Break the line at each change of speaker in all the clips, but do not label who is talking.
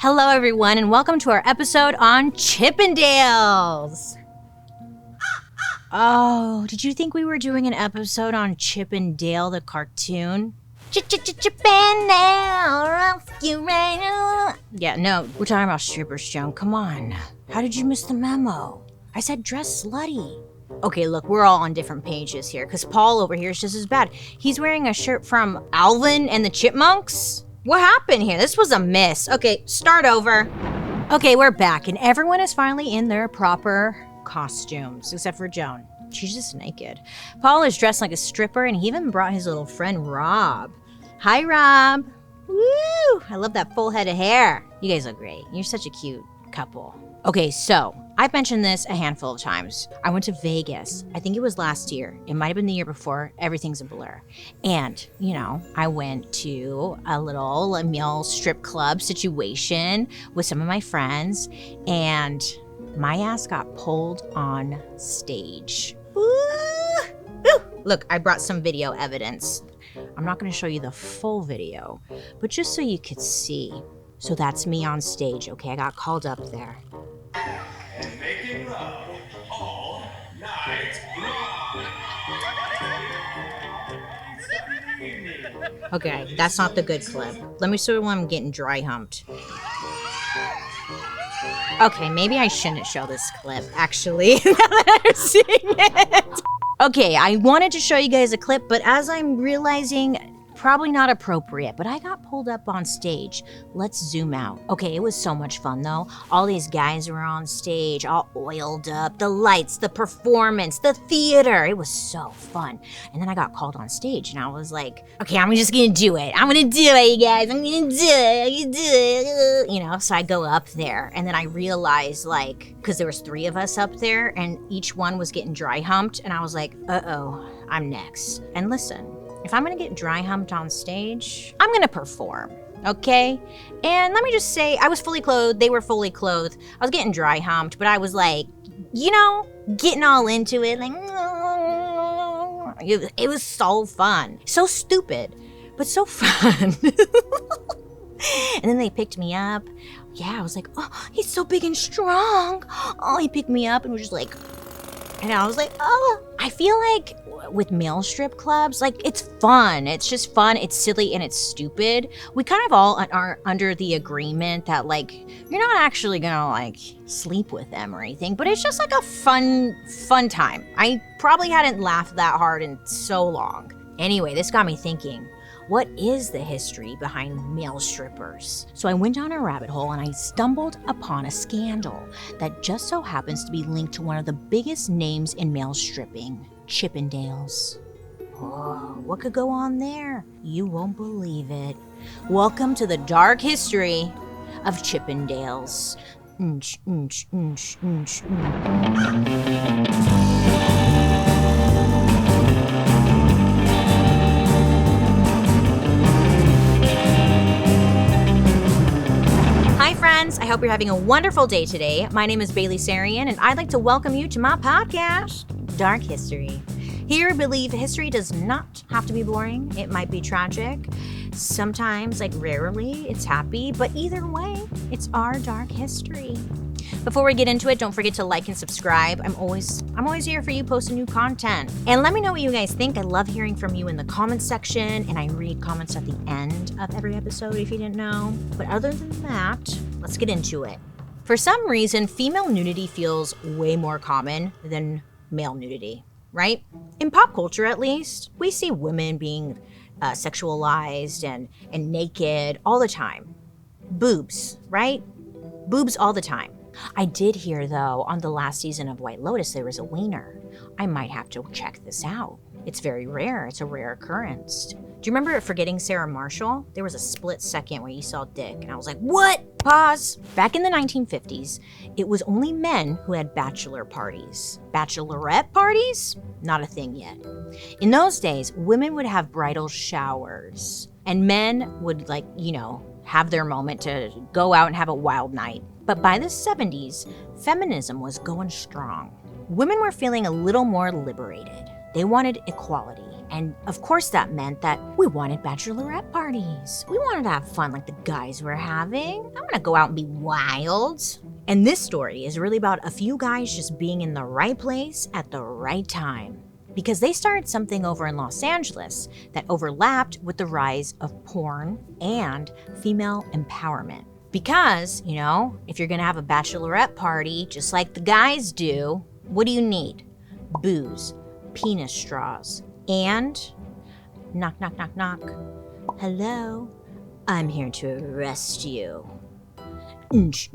Hello, everyone, and welcome to our episode on Chippendales. Oh, did you think we were doing an episode on Chippendale the cartoon? Chippendale, rescue right. Yeah, no, we're talking about strippers, Joan. Come on. How did you miss the memo? I said dress slutty. Okay, look, we're all on different pages here, because Paul over here is just as bad. He's wearing a shirt from Alvin and the Chipmunks. What happened here? This was a miss. Okay, start over. Okay, we're back, and everyone is finally in their proper costumes, except for Joan. She's just naked. Paul is dressed like a stripper, and he even brought his little friend Rob. Hi, Rob. Woo! I love that full head of hair. You guys look great. You're such a cute couple. Okay, so I've mentioned this a handful of times. I went to Vegas. I think it was last year. It might have been the year before. Everything's a blur. And, I went to a little male strip club situation with some of my friends, and my ass got pulled on stage. Ooh. Look, I brought some video evidence. I'm not going to show you the full video, but just so you could see. So that's me on stage, okay? I got called up there.
And making love all night long.
Okay, that's not the good clip. Let me show you when I'm getting dry humped. Okay, maybe I shouldn't show this clip, actually, now that I'm seeing it. Okay, I wanted to show you guys a clip, but as I'm realizing, probably not appropriate, but I got pulled up on stage. Let's zoom out. Okay, it was so much fun though. All these guys were on stage, all oiled up, the lights, the performance, the theater. It was so fun. And then I got called on stage and I was like, okay, I'm just gonna do it. I'm gonna do it, you guys. I'm gonna do it. So I go up there and then I realized, because there was 3 of us up there and each one was getting dry humped, and I was like, uh-oh, I'm next. And listen, if I'm gonna get dry humped on stage, I'm gonna perform, okay? And let me just say, I was fully clothed, they were fully clothed. I was getting dry humped, but I was like, getting all into it, it was so fun. So stupid, but so fun. And then they picked me up. Yeah, I was like, oh, he's so big and strong. Oh, he picked me up and was just like, and I was like, oh, I feel like with male strip clubs, it's fun. It's just fun. It's silly and it's stupid. We kind of all are under the agreement that you're not actually gonna sleep with them or anything, but it's just a fun time. I probably hadn't laughed that hard in so long. Anyway, this got me thinking, what is the history behind male strippers? So I went down a rabbit hole and I stumbled upon a scandal that just so happens to be linked to one of the biggest names in male stripping, Chippendales. Oh, what could go on there? You won't believe it. Welcome to the dark history of Chippendales. Hi friends, I hope you're having a wonderful day today. My name is Sarian, and I'd like to welcome you to my podcast, Dark History. Here, I believe history does not have to be boring. It might be tragic. Sometimes, rarely, it's happy. But either way, it's our dark history. Before we get into it, don't forget to like and subscribe. I'm always here for you posting new content. And let me know what you guys think. I love hearing from you in the comments section, and I read comments at the end of every episode if you didn't know. But other than that, let's get into it. For some reason, female nudity feels way more common than male nudity, right? In pop culture, at least, we see women being sexualized and naked all the time. Boobs, right? Boobs all the time. I did hear, though, on the last season of White Lotus, there was a wiener. I might have to check this out. It's very rare. It's a rare occurrence. Do you remember Forgetting Sarah Marshall? There was a split second where you saw dick, and I was like, what? Pause. Back in the 1950s, it was only men who had bachelor parties. Bachelorette parties? Not a thing yet. In those days, women would have bridal showers, and men would, have their moment to go out and have a wild night. But by the 70s, feminism was going strong. Women were feeling a little more liberated. They wanted equality. And of course that meant that we wanted bachelorette parties. We wanted to have fun like the guys were having. I want to go out and be wild. And this story is really about a few guys just being in the right place at the right time. Because they started something over in Los Angeles that overlapped with the rise of porn and female empowerment. Because, if you're gonna have a bachelorette party, just like the guys do, what do you need? Booze, penis straws, and knock, knock, knock, knock. Hello, I'm here to arrest you. Has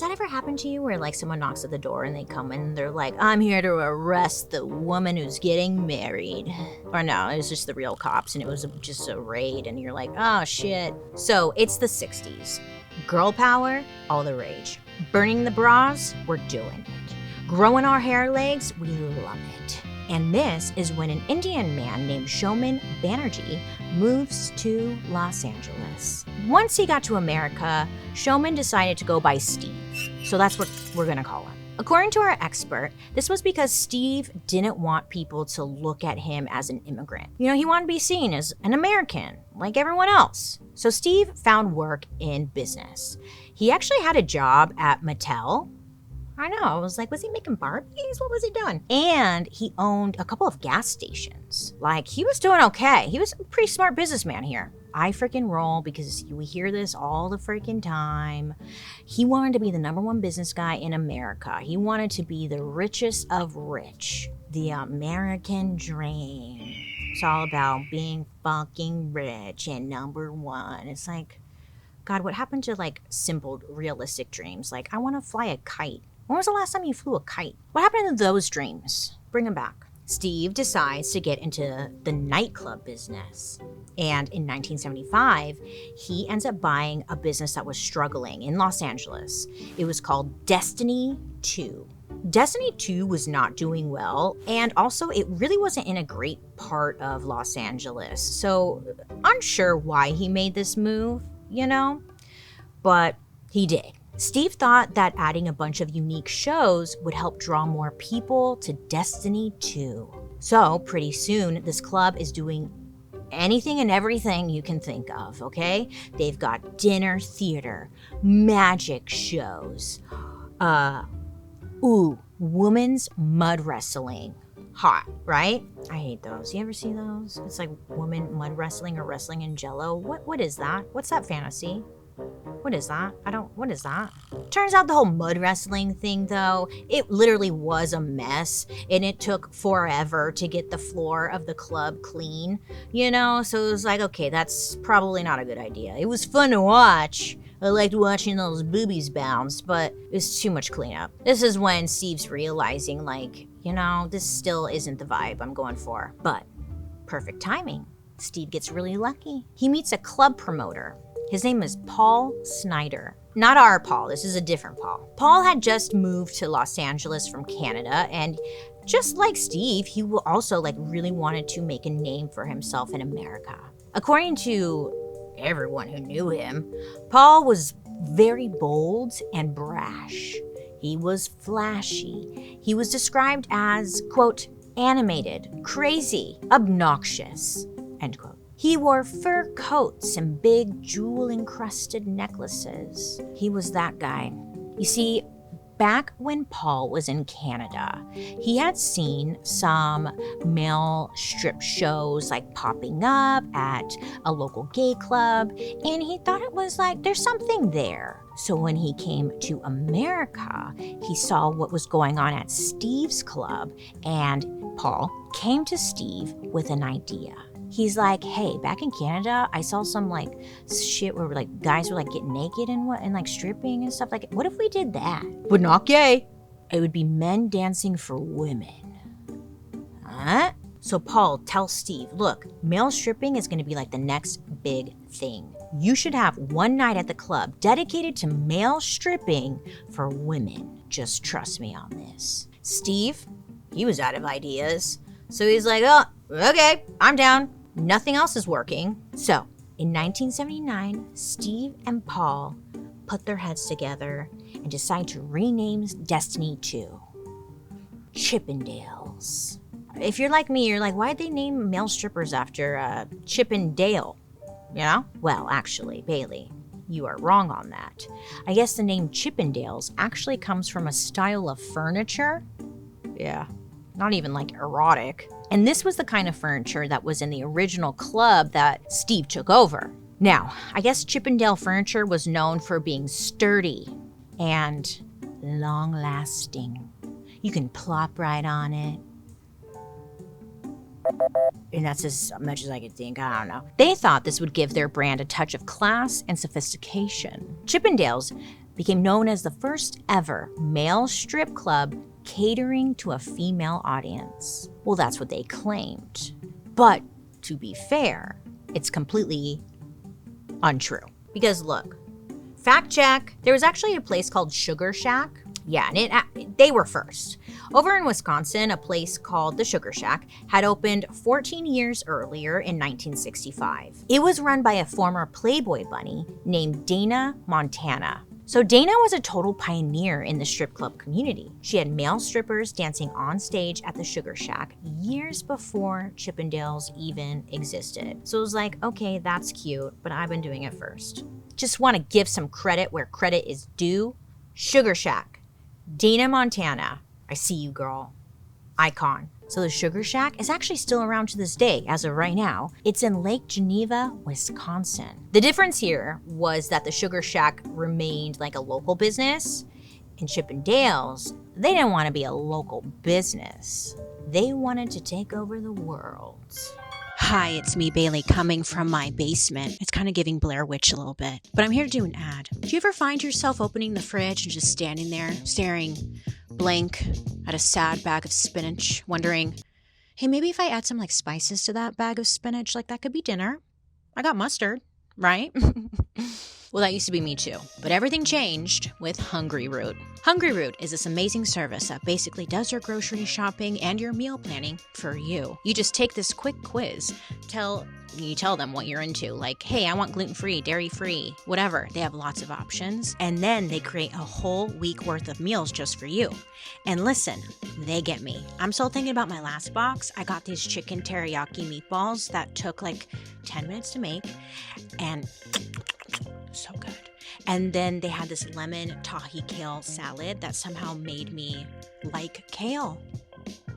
that ever happened to you where like someone knocks at the door and they come in and they're like, I'm here to arrest the woman who's getting married? Or no, it was just the real cops and it was just a raid and you're like, oh shit. So it's the 60s. Girl power, all the rage. Burning the bras, we're doing it. Growing our hair legs, we love it. And this is when an Indian man named Showman Banerjee moves to Los Angeles. Once he got to America, Showman decided to go by Steve. So that's what we're gonna call him. According to our expert, this was because Steve didn't want people to look at him as an immigrant. He wanted to be seen as an American, like everyone else. So Steve found work in business. He actually had a job at Mattel. I know, I was like, was he making Barbies? What was he doing? And he owned a couple of gas stations. Like, he was doing okay. He was a pretty smart businessman here. I freaking roll because we hear this all the freaking time. He wanted to be the #1 business guy in America. He wanted to be the richest of rich. The American dream. It's all about being fucking rich and #1. It's like, God, what happened to like simple, realistic dreams? Like, I want to fly a kite. When was the last time you flew a kite? What happened to those dreams? Bring them back. Steve decides to get into the nightclub business. And in 1975, he ends up buying a business that was struggling in Los Angeles. It was called Destiny 2. Destiny 2 was not doing well, and also it really wasn't in a great part of Los Angeles. So unsure why he made this move, but he did. Steve thought that adding a bunch of unique shows would help draw more people to Destiny 2. So pretty soon, this club is doing anything and everything you can think of, okay? They've got dinner theater, magic shows, women's mud wrestling. Hot, right? I hate those. You ever see those? It's like women mud wrestling or wrestling in jello. What is that? What's that fantasy? What is that? What is that? Turns out the whole mud wrestling thing, though, it literally was a mess, and it took forever to get the floor of the club clean, So it was like, okay, that's probably not a good idea. It was fun to watch. I liked watching those boobies bounce, but it's too much cleanup. This is when Steve's realizing, like, this still isn't the vibe I'm going for. But perfect timing. Steve gets really lucky. He meets a club promoter. His name is Paul Snider. Not our Paul, this is a different Paul. Paul had just moved to Los Angeles from Canada, and just like Steve, he also really wanted to make a name for himself in America. According to everyone who knew him, Paul was very bold and brash. He was flashy. He was described as, quote, animated, crazy, obnoxious, end quote. He wore fur coats and big jewel-encrusted necklaces. He was that guy. You see, back when Paul was in Canada, he had seen some male strip shows popping up at a local gay club, and he thought it was there's something there. So when he came to America, he saw what was going on at Steve's club, and Paul came to Steve with an idea. He's like, hey, back in Canada, I saw some shit where guys were getting naked and stripping and stuff. What if we did that? But not gay. It would be men dancing for women. Huh? So Paul tells Steve, look, male stripping is going to be the next big thing. You should have one night at the club dedicated to male stripping for women. Just trust me on this. Steve, he was out of ideas. So he's like, oh, okay, I'm down. Nothing else is working. So, in 1979, Steve and Paul put their heads together and decided to rename Destiny 2 Chippendales. If you're like me, you're like, why'd they name male strippers after Chippendale? You know? Well, actually, Bailey, you are wrong on that. I guess the name Chippendales actually comes from a style of furniture. Yeah, not even like erotic. And this was the kind of furniture that was in the original club that Steve took over. Now, I guess Chippendale furniture was known for being sturdy and long-lasting. You can plop right on it. And that's as much as I could think. I don't know. They thought this would give their brand a touch of class and sophistication. Chippendales became known as the first ever male strip club catering to a female audience. Well, that's what they claimed. But to be fair, it's completely untrue. Because look, fact check, there was actually a place called Sugar Shack. Yeah, and they were first. Over in Wisconsin, a place called the Sugar Shack had opened 14 years earlier in 1965. It was run by a former Playboy bunny named Dana Montana. So Dana was a total pioneer in the strip club community. She had male strippers dancing on stage at the Sugar Shack years before Chippendales even existed. So it was like, okay, that's cute, but I've been doing it first. Just want to give some credit where credit is due. Sugar Shack. Dana Montana, I see you, girl. Icon. So the Sugar Shack is actually still around to this day, as of right now. It's in Lake Geneva, Wisconsin. The difference here was that the Sugar Shack remained like a local business. In Chippendales, they didn't want to be a local business. They wanted to take over the world. Hi, it's me, Bailey, coming from my basement. It's kind of giving Blair Witch a little bit, but I'm here to do an ad. Do you ever find yourself opening the fridge and just standing there, staring blank at a sad bag of spinach, wondering, hey, maybe if I add some like spices to that bag of spinach, like that could be dinner. I got mustard, right? Well, that used to be me too, but everything changed with Hungry Root. Hungry Root is this amazing service that basically does your grocery shopping and your meal planning for you. You just take this quick quiz, you tell them what you're into, like, hey, I want gluten-free, dairy-free, whatever. They have lots of options, and then they create a whole week worth of meals just for you. And listen, they get me. I'm still thinking about my last box. I got these chicken teriyaki meatballs that took like 10 minutes to make, and so good. And then they had this lemon tahi kale salad that somehow made me like kale.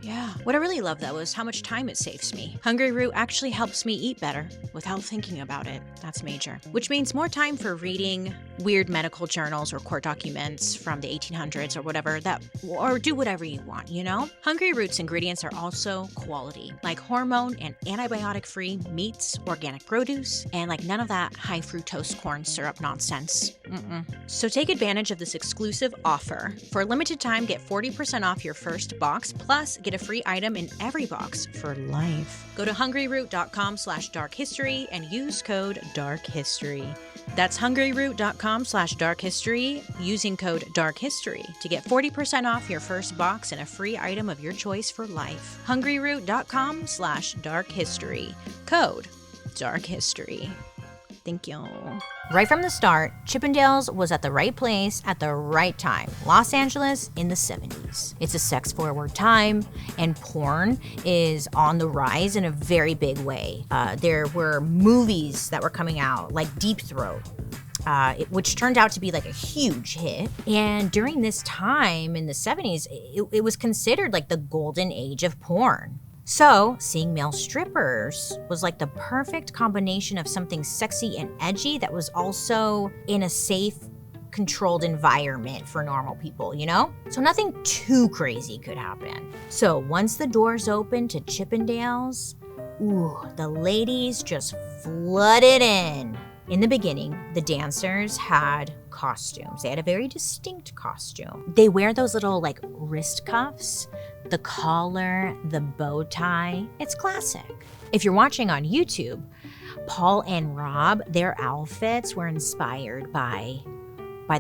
Yeah. What I really love, though, is how much time it saves me. Hungry Root actually helps me eat better without thinking about it. That's major. Which means more time for reading weird medical journals or court documents from the 1800s or whatever, or do whatever you want, you know? Hungry Root's ingredients are also quality, like hormone and antibiotic-free meats, organic produce, and like none of that high fructose corn syrup nonsense. So take advantage of this exclusive offer. For a limited time, get 40% off your first box, plus get a free item in every box for life. Go to hungryroot.com/darkhistory and use code darkhistory. That's hungryroot.com/darkhistory using code darkhistory to get 40% off your first box and a free item of your choice for life. hungryroot.com/darkhistory. Code darkhistory. Thank you. Right from the start, Chippendales was at the right place at the right time. Los Angeles in the 70s. It's a sex-forward time, and porn is on the rise in a very big way. There were movies that were coming out, like Deep Throat, which turned out to be like a huge hit. And during this time in the 70s, it was considered like the golden age of porn. So, seeing male strippers was like the perfect combination of something sexy and edgy that was also in a safe, controlled environment for normal people, you know? So nothing too crazy could happen. So once the doors opened to Chippendales, the ladies just flooded in. In the beginning, the dancers had costumes. They had a very distinct costume. They wear those little like wrist cuffs, the collar, the bow tie. It's classic. If you're watching on YouTube, Paul and Rob, their outfits were inspired by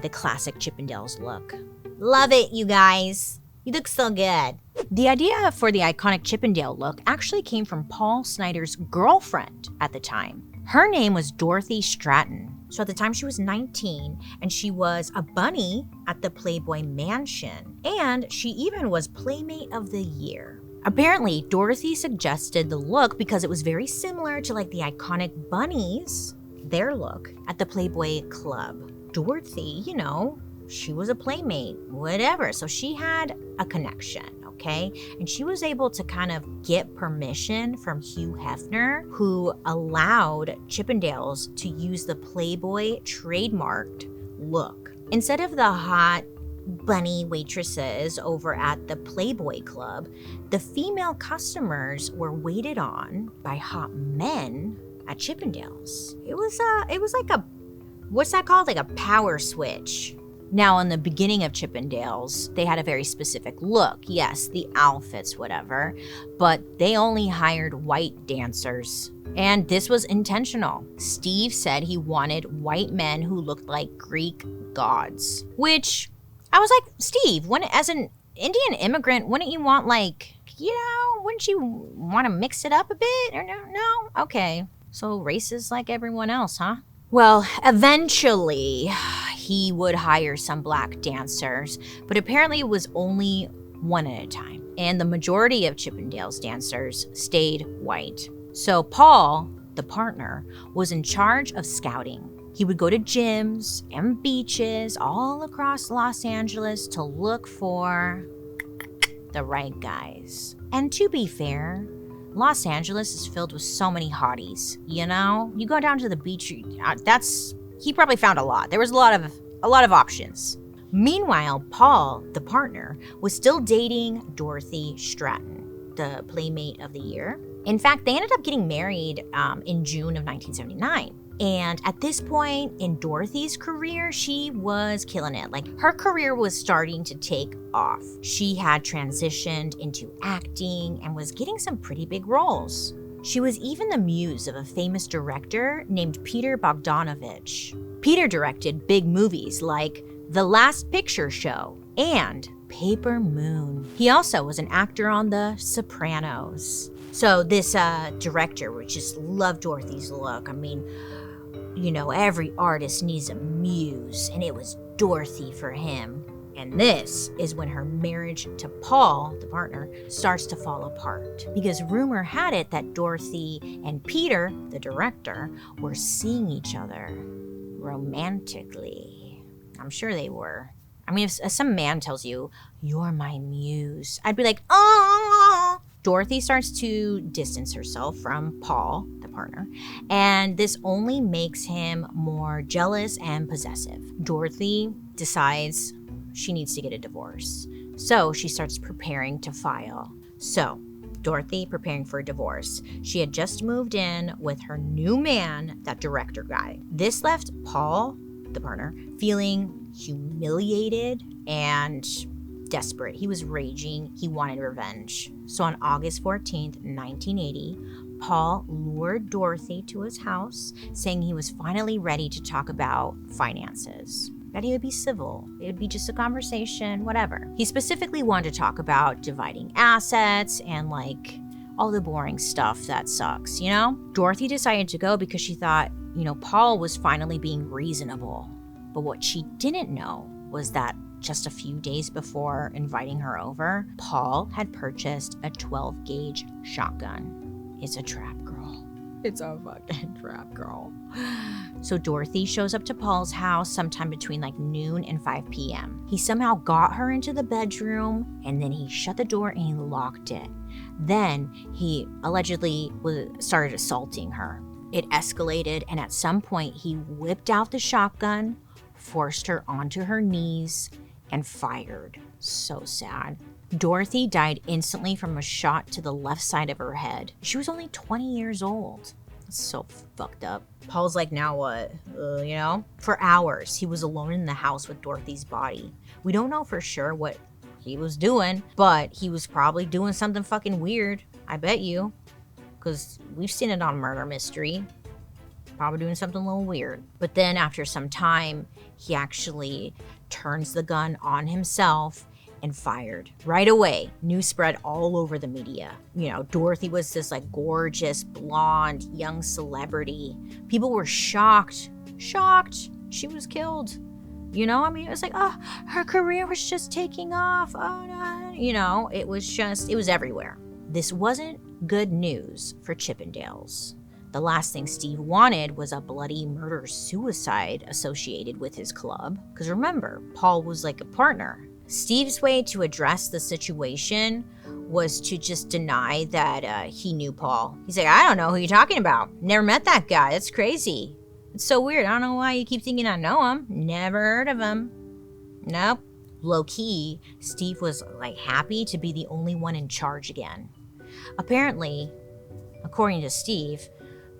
the classic Chippendales look. Love it, you guys. You look so good. The idea for the iconic Chippendale look actually came from Paul Snider's girlfriend at the time. Her name was Dorothy Stratton. So at the time she was 19, and she was a bunny at the Playboy Mansion. And she even was Playmate of the Year. Apparently, Dorothy suggested the look because it was very similar to like the iconic bunnies, their look at the Playboy Club. Dorothy, you know, she was a playmate, whatever. So she had a connection, okay? And she was able to kind of get permission from Hugh Hefner, who allowed Chippendales to use the Playboy trademarked look. Instead of the hot bunny waitresses over at the Playboy Club, the female customers were waited on by hot men at Chippendales. It was like a, what's that called? Like a power switch. Now, in the beginning of Chippendales, they had a very specific look. Yes, the outfits, whatever, but they only hired white dancers. And this was intentional. Steve said he wanted white men who looked like Greek gods, which I was like, Steve, as an Indian immigrant, wouldn't you want like, you know, wouldn't you want to mix it up a bit? Or no? Okay. So racist like everyone else, huh? Well, eventually he would hire some black dancers, but apparently it was only one at a time. And the majority of Chippendales dancers stayed white. So Paul, the partner, was in charge of scouting. He would go to gyms and beaches all across Los Angeles to look for the right guys. And to be fair, Los Angeles is filled with so many hotties, you know? You go down to the beach, he probably found a lot. There was a lot of options. Meanwhile, Paul, the partner, was still dating Dorothy Stratton, the Playmate of the Year. In fact, they ended up getting married in June of 1979. And at this point in Dorothy's career, she was killing it. Like, her career was starting to take off. She had transitioned into acting and was getting some pretty big roles. She was even the muse of a famous director named Peter Bogdanovich. Peter directed big movies like The Last Picture Show and Paper Moon. He also was an actor on The Sopranos. So this director would just love Dorothy's look. I mean, you know, every artist needs a muse, and it was Dorothy for him. And this is when her marriage to Paul, the partner, starts to fall apart. Because rumor had it that Dorothy and Peter, the director, were seeing each other romantically. I'm sure they were. I mean, if some man tells you, "You're my muse," I'd be like, "Oh!" Dorothy starts to distance herself from Paul, the partner, and this only makes him more jealous and possessive. Dorothy decides she needs to get a divorce, so she starts preparing to file. So, Dorothy preparing for a divorce. She had just moved in with her new man, that director guy. This left Paul, the partner, feeling humiliated and desperate. He was raging. He wanted revenge. So on August 14th, 1980, Paul lured Dorothy to his house, saying he was finally ready to talk about finances. That he would be civil. It would be just a conversation, whatever. He specifically wanted to talk about dividing assets and like all the boring stuff that sucks, you know? Dorothy decided to go because she thought, you know, Paul was finally being reasonable. But what she didn't know was that just a few days before inviting her over, Paul had purchased a 12-gauge shotgun. It's a trap, girl. It's a fucking trap, girl. So Dorothy shows up to Paul's house sometime between like noon and 5 p.m. He somehow got her into the bedroom, and then he shut the door and he locked it. Then he allegedly started assaulting her. It escalated, and at some point he whipped out the shotgun, forced her onto her knees, and fired. So sad. Dorothy died instantly from a shot to the left side of her head. She was only 20 years old. That's so fucked up. Paul's like, now what? You know? For hours, he was alone in the house with Dorothy's body. We don't know for sure what he was doing, but he was probably doing something fucking weird. I bet you. Because we've seen it on Murder Mystery. Probably doing something a little weird. But then after some time, he actually turns the gun on himself and fired. Right away, news spread all over the media. You know, Dorothy was this like gorgeous, blonde, young celebrity. People were shocked she was killed. You know, I mean, it was like, oh, her career was just taking off. Oh, no. You know, it was everywhere. this wasn't good news for Chippendales. The last thing Steve wanted was a bloody murder-suicide associated with his club. Because remember, Paul was like a partner. Steve's way to address the situation was to just deny that he knew Paul. He's like, I don't know who you're talking about. Never met that guy. That's crazy. It's so weird. I don't know why you keep thinking I know him. Never heard of him. Nope. Low-key, Steve was like happy to be the only one in charge again. Apparently, according to Steve,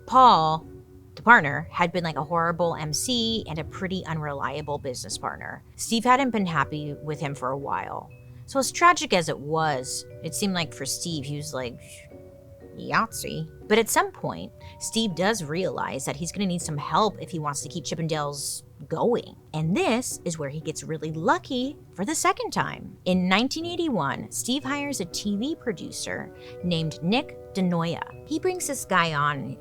Paul, the partner, had been like a horrible MC and a pretty unreliable business partner. Steve hadn't been happy with him for a while. So as tragic as it was, it seemed like for Steve, he was like, Yahtzee. But at some point, Steve does realize that he's going to need some help if he wants to keep Chippendales going. And this is where he gets really lucky for the second time. In 1981, Steve hires a TV producer named Nick Noia. He brings this guy on.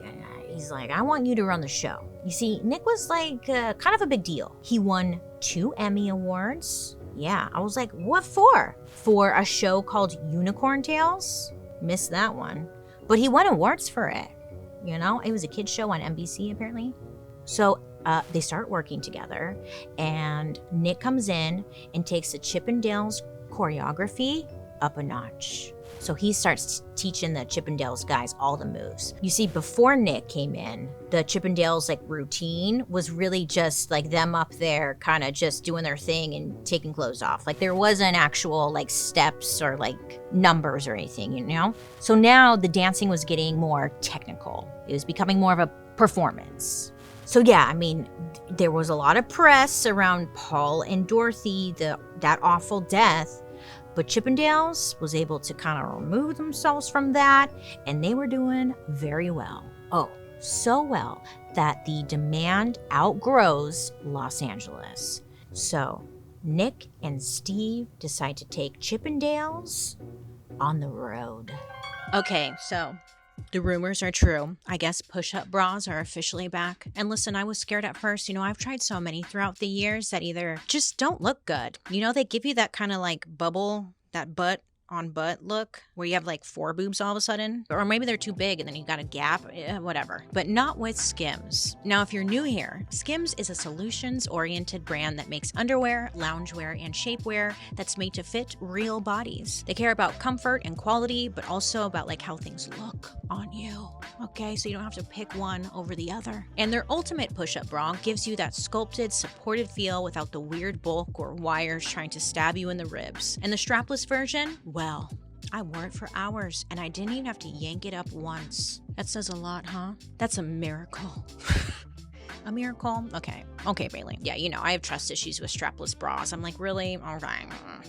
He's like, I want you to run the show. You see, Nick was like kind of a big deal. He won 2 Emmy Awards. Yeah, I was like, what for? For a show called Unicorn Tales? Missed that one. But he won awards for it. You know, it was a kid's show on NBC apparently. So they start working together, and Nick comes in and takes the Chippendales choreography up a notch. So he starts teaching the Chippendales guys all the moves. You see, before Nick came in, the Chippendales like routine was really just like them up there kind of just doing their thing and taking clothes off. Like there wasn't actual like steps or like numbers or anything, you know? So now the dancing was getting more technical. It was becoming more of a performance. So yeah, I mean, there was a lot of press around Paul and Dorothy, that awful death. But Chippendales was able to kind of remove themselves from that, and they were doing very well. Oh, so well that the demand outgrows Los Angeles. So Nick and Steve decide to take Chippendales on the road. Okay, so the rumors are true. I guess push-up bras are officially back. And listen, I was scared at first. You know, I've tried so many throughout the years that either just don't look good. You know, they give you that kind of like bubble, that butt on butt look where you have like 4 boobs all of a sudden, or maybe they're too big and then you got a gap, whatever. But not with Skims. Now, if you're new here, Skims is a solutions-oriented brand that makes underwear, loungewear, and shapewear that's made to fit real bodies. They care about comfort and quality, but also about like how things look on you. Okay, so you don't have to pick one over the other. And their ultimate push-up bra gives you that sculpted, supported feel without the weird bulk or wires trying to stab you in the ribs. And the strapless version, well, I wore it for hours and I didn't even have to yank it up once. That says a lot, huh? That's a miracle. A miracle? Okay, Bailey. Yeah, you know, I have trust issues with strapless bras. I'm like, really? All right.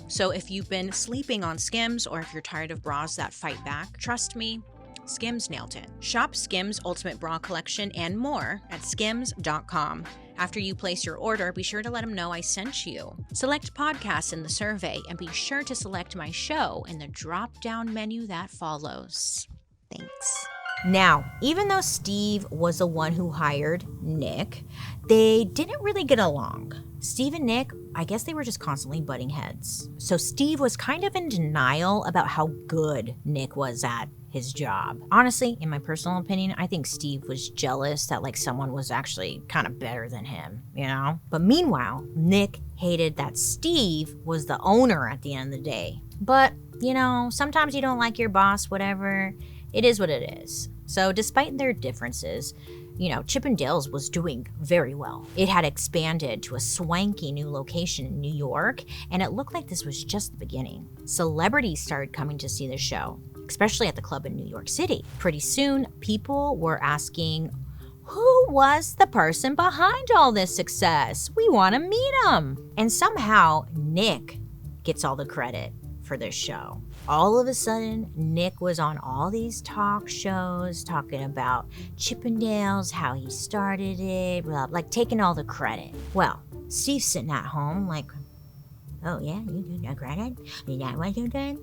So if you've been sleeping on Skims, or if you're tired of bras that fight back, trust me, Skims nailed it. Shop Skims Ultimate Bra Collection and more at skims.com. After you place your order, be sure to let them know I sent you. Select podcasts in the survey and be sure to select my show in the drop-down menu that follows. Thanks. Now, even though Steve was the one who hired Nick, they didn't really get along. Steve and Nick, I guess they were just constantly butting heads. So Steve was kind of in denial about how good Nick was at his job. Honestly, in my personal opinion, I think Steve was jealous that like someone was actually kind of better than him, you know? But meanwhile, Nick hated that Steve was the owner at the end of the day. But, you know, sometimes you don't like your boss, whatever. It is what it is. So despite their differences, you know, Chippendales was doing very well. It had expanded to a swanky new location in New York, and it looked like this was just the beginning. Celebrities started coming to see the show, especially at the club in New York City. Pretty soon, people were asking, who was the person behind all this success? We want to meet him. And somehow, Nick gets all the credit for this show. All of a sudden, Nick was on all these talk shows talking about Chippendales, how he started it, blah, like taking all the credit. Well, Steve's sitting at home like, oh yeah, you did the credit? Is that what you did?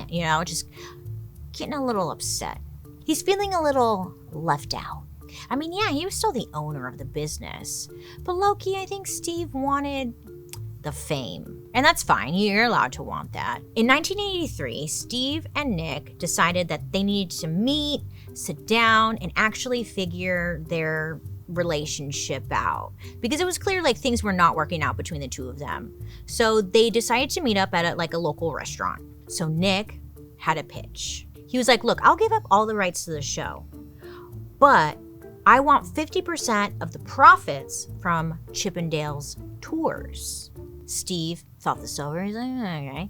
You know, just getting a little upset. He's feeling a little left out. I mean, yeah, he was still the owner of the business, but low-key, I think Steve wanted the fame. And that's fine, you're allowed to want that. In 1983, Steve and Nick decided that they needed to meet, sit down, and actually figure their relationship out, because it was clear like things were not working out between the two of them. So they decided to meet up at a local restaurant. So Nick had a pitch. He was like, look, I'll give up all the rights to the show, but I want 50% of the profits from Chippendales tours. Steve thought this over. He's like,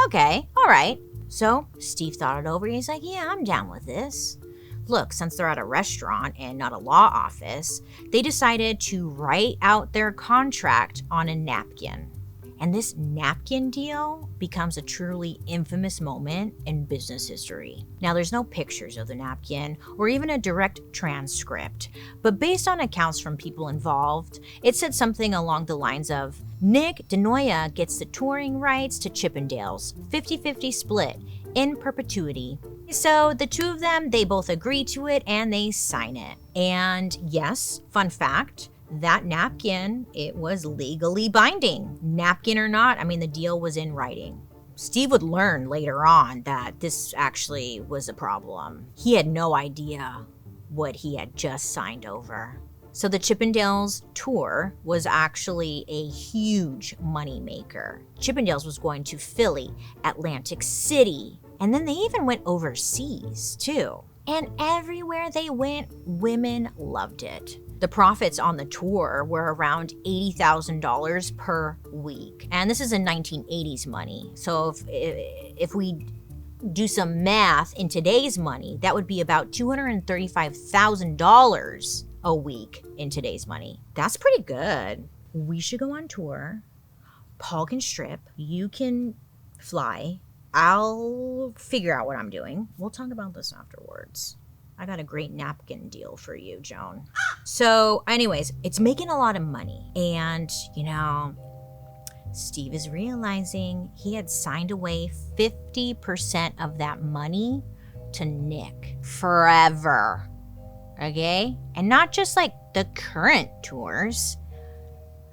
okay, all right. So Steve thought it over. He's like, yeah, I'm down with this. Look, since they're at a restaurant and not a law office, they decided to write out their contract on a napkin. And this napkin deal becomes a truly infamous moment in business history. Now, there's no pictures of the napkin or even a direct transcript, but based on accounts from people involved, it said something along the lines of, Nick Noia gets the touring rights to Chippendales, 50-50 split, in perpetuity. So the two of them, they both agree to it and they sign it. And yes, fun fact, that napkin, it was legally binding. Napkin or not, I mean, the deal was in writing. Steve would learn later on that this actually was a problem. He had no idea what he had just signed over. So the Chippendales tour was actually a huge moneymaker. Chippendales was going to Philly, Atlantic City, and then they even went overseas too. And everywhere they went, women loved it. The profits on the tour were around $80,000 per week. And this is in 1980s money. So if we do some math in today's money, that would be about $235,000 a week in today's money. That's pretty good. We should go on tour. Paul can strip. You can fly. I'll figure out what I'm doing. We'll talk about this afterwards. I got a great napkin deal for you, Joan. So anyways, it's making a lot of money. And, Steve is realizing he had signed away 50% of that money to Nick forever. Okay? And not just like the current tours,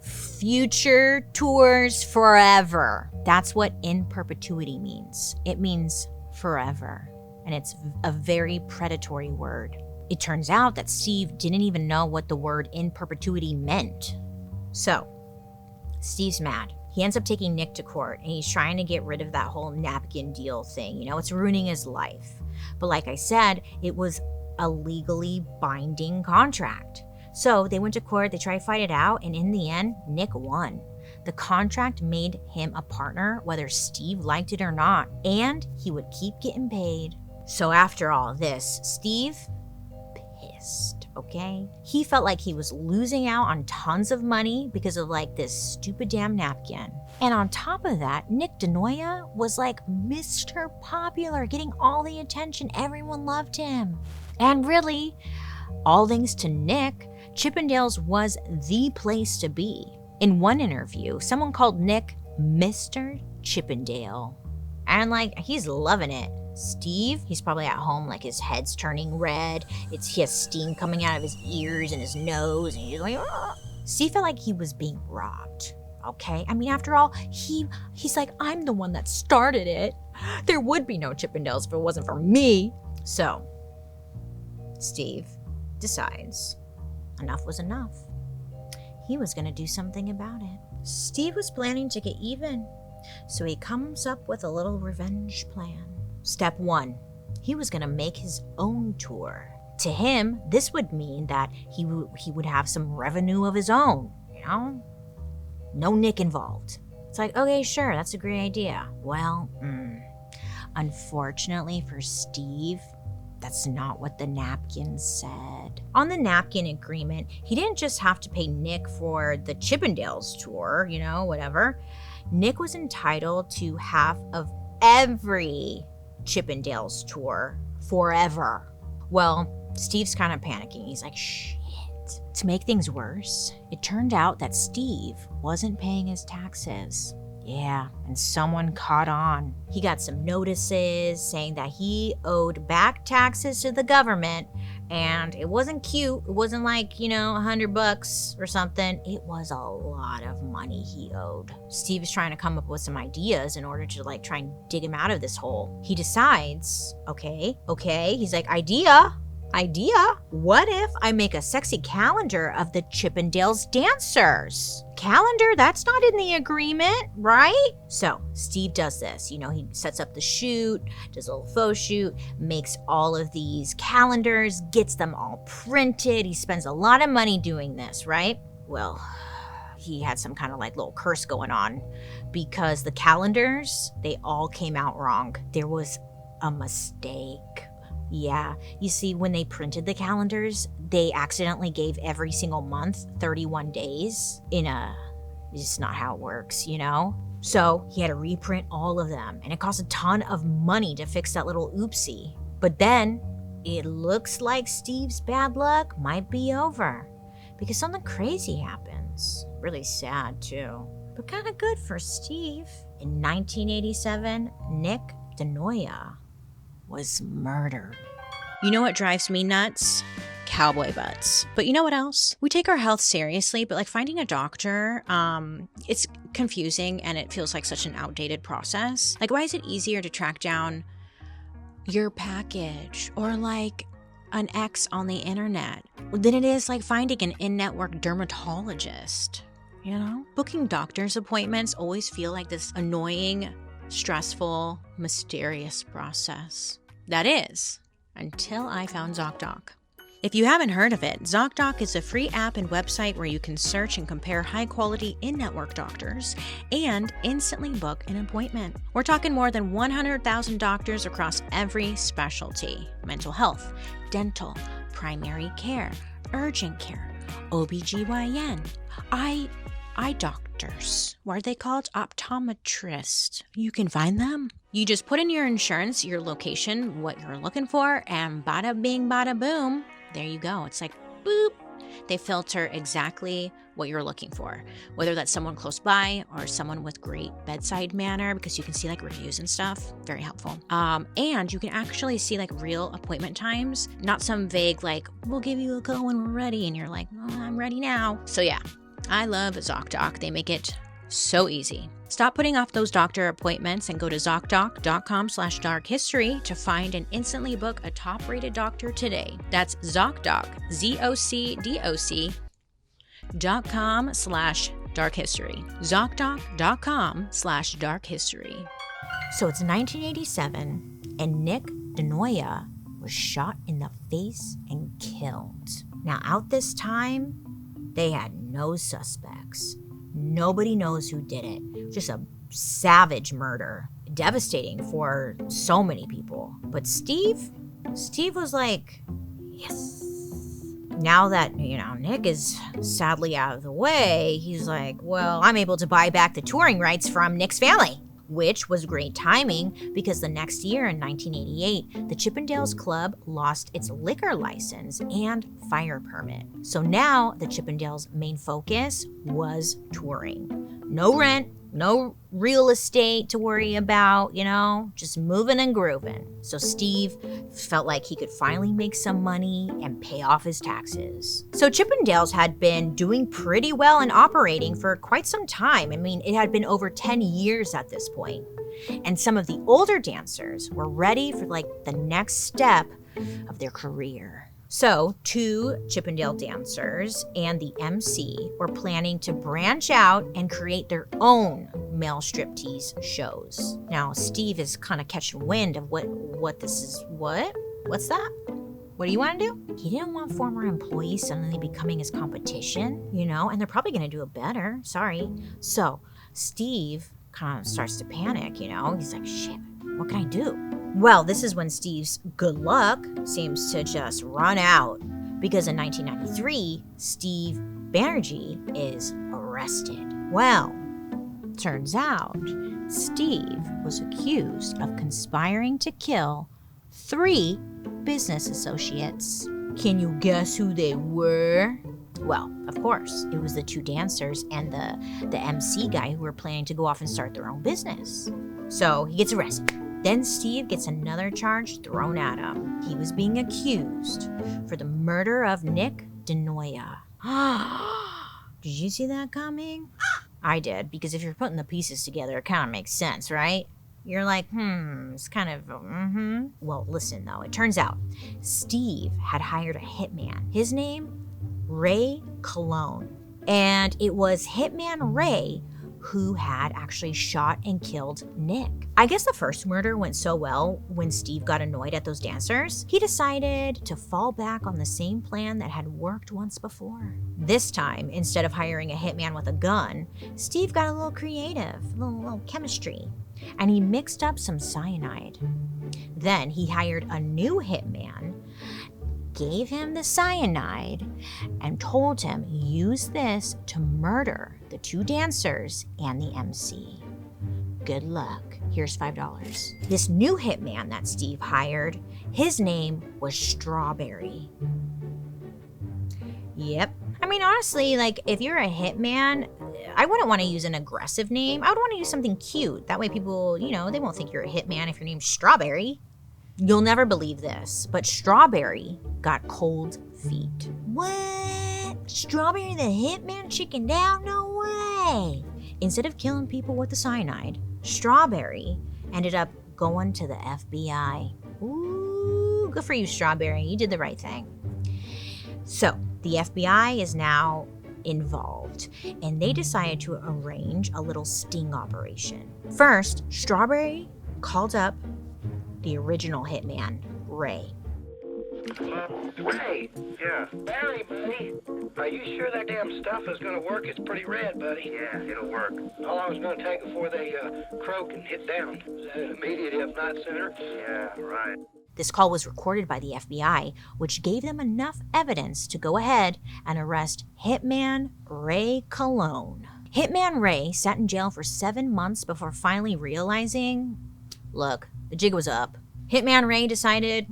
future tours forever. That's what in perpetuity means. It means forever. And it's a very predatory word. It turns out that Steve didn't even know what the word in perpetuity meant. So, Steve's mad. He ends up taking Nick to court, and he's trying to get rid of that whole napkin deal thing. It's ruining his life. But like I said, it was a legally binding contract. So they went to court, they tried to fight it out, and in the end, Nick won. The contract made him a partner, whether Steve liked it or not, and he would keep getting paid. So after all this, Steve, pissed, okay? He felt like he was losing out on tons of money because of this stupid damn napkin. And on top of that, Nick Noia was like Mr. Popular, getting all the attention. Everyone loved him. And really, all thanks to Nick, Chippendales was the place to be. In one interview, someone called Nick Mr. Chippendale. And he's loving it. Steve, he's probably at home, his head's turning red. He has steam coming out of his ears and his nose, and he's like, ah. Steve felt like he was being robbed, okay? I mean, after all, he's like, I'm the one that started it. There would be no Chippendales if it wasn't for me. So, Steve decides enough was enough. He was gonna do something about it. Steve was planning to get even, so he comes up with a little revenge plan. Step 1, he was gonna make his own tour. To him, this would mean that he would have some revenue of his own, No Nick involved. It's like, okay, sure, that's a great idea. Well, unfortunately for Steve, that's not what the napkin said. On the napkin agreement, he didn't just have to pay Nick for the Chippendales tour, whatever. Nick was entitled to half of every Chippendales tour forever. Well, Steve's kind of panicking. He's like, shit. To make things worse, it turned out that Steve wasn't paying his taxes. Yeah, and someone caught on. He got some notices saying that he owed back taxes to the government And it wasn't cute. It wasn't like, $100 or something. It was a lot of money he owed. Steve is trying to come up with some ideas in order to try and dig him out of this hole. He decides, okay. He's like, idea. What if I make a sexy calendar of the Chippendales dancers? Calendar? That's not in the agreement, right? So Steve does this. He sets up the shoot, does a little photo shoot, makes all of these calendars, gets them all printed. He spends a lot of money doing this, right? Well, he had some kind of little curse going on because the calendars, they all came out wrong. There was a mistake. Yeah, you see, when they printed the calendars, they accidentally gave every single month 31 days it's just not how it works, So he had to reprint all of them, and it cost a ton of money to fix that little oopsie. But then it looks like Steve's bad luck might be over because something crazy happens. Really sad too, but kind of good for Steve. In 1987, Nick Noia was murdered. You know what drives me nuts? Cowboy butts. But you know what else? We take our health seriously, but finding a doctor, it's confusing and it feels like such an outdated process. Why is it easier to track down your package or an ex on the internet than it is finding an in-network dermatologist? Booking doctor's appointments always feel like this annoying, stressful, mysterious process. That is, until I found ZocDoc. If you haven't heard of it, ZocDoc is a free app and website where you can search and compare high-quality in-network doctors and instantly book an appointment. We're talking more than 100,000 doctors across every specialty: mental health, dental, primary care, urgent care, OBGYN, eye doctors. What are they called? Optometrists. You can find them. You just put in your insurance, your location, what you're looking for, and bada bing, bada boom. There you go. It's boop. They filter exactly what you're looking for, whether that's someone close by or someone with great bedside manner, because you can see reviews and stuff. Very helpful. And you can actually see real appointment times, not some vague we'll give you a call when we're ready, and you're like, oh, I'm ready now. So yeah, I love ZocDoc. They make it so easy. Stop putting off those doctor appointments and go to ZocDoc.com/darkhistory to find and instantly book a top-rated doctor today. That's ZocDoc, ZocDoc.com/darkhistory. ZocDoc.com/darkhistory. So it's 1987, and Nick Noia was shot in the face and killed. Now, out this time, they had no suspects. Nobody knows who did it. Just a savage murder. Devastating for so many people. But Steve was yes. Now that, Nick is sadly out of the way, he's well, I'm able to buy back the touring rights from Nick's family. Which was great timing because the next year in 1988, the Chippendales Club lost its liquor license and fire permit. So now the Chippendales' main focus was touring. No rent, no real estate to worry about, just moving and grooving. So Steve felt like he could finally make some money and pay off his taxes. So Chippendales had been doing pretty well and operating for quite some time. It had been over 10 years at this point. And some of the older dancers were ready for the next step of their career. So 2 Chippendale dancers and the MC were planning to branch out and create their own male striptease shows. Now, Steve is kind of catching wind of what this is. What's that? What do you want to do? He didn't want former employees suddenly becoming his competition, and they're probably going to do it better. Sorry. So Steve kind of starts to panic, He's like, shit, what can I do? Well, this is when Steve's good luck seems to just run out, because in 1993, Steve Banerjee is arrested. Well, turns out Steve was accused of conspiring to kill 3 business associates. Can you guess who they were? Well, of course, it was the 2 dancers and the MC guy who were planning to go off and start their own business. So he gets arrested. Then Steve gets another charge thrown at him. He was being accused for the murder of Nick Noia. Did you see that coming? I did, because if you're putting the pieces together, it kind of makes sense, right? You're like, it's kind of, Well, listen, though. It turns out Steve had hired a hitman. His name, Ray Cologne. And it was Hitman Ray who had actually shot and killed Nick. I guess the first murder went so well when Steve got annoyed at those dancers, he decided to fall back on the same plan that had worked once before. This time, instead of hiring a hitman with a gun, Steve got a little creative, a little chemistry, and he mixed up some cyanide. Then he hired a new hitman, gave him the cyanide, and told him use this to murder the two dancers and the MC. Good luck. Here's $5. This new hitman that Steve hired, his name was Strawberry. Yep. I mean, honestly, like, if you're a hitman, I wouldn't want to use an aggressive name. I would want to use something cute. That way people, they won't think you're a hitman if your name's Strawberry. You'll never believe this, but Strawberry got cold feet. What? Strawberry the hitman chickened out? No way! Instead of killing people with the cyanide, Strawberry ended up going to the FBI. Ooh, good for you, Strawberry. You did the right thing. So, the FBI is now involved, and they decided to arrange a little sting operation. First, Strawberry called up the original hitman, Ray.
Ray? Yeah. Barry, buddy. Are you sure that damn stuff is gonna work? It's pretty red, buddy.
Yeah, it'll work.
How long is it gonna take before they croak and hit down? Is that immediate, if not sooner?
Yeah, right.
This call was recorded by the FBI, which gave them enough evidence to go ahead and arrest Hitman Ray Cologne. Hitman Ray sat in jail for 7 months before finally realizing, look, the jig was up. Hitman Ray decided,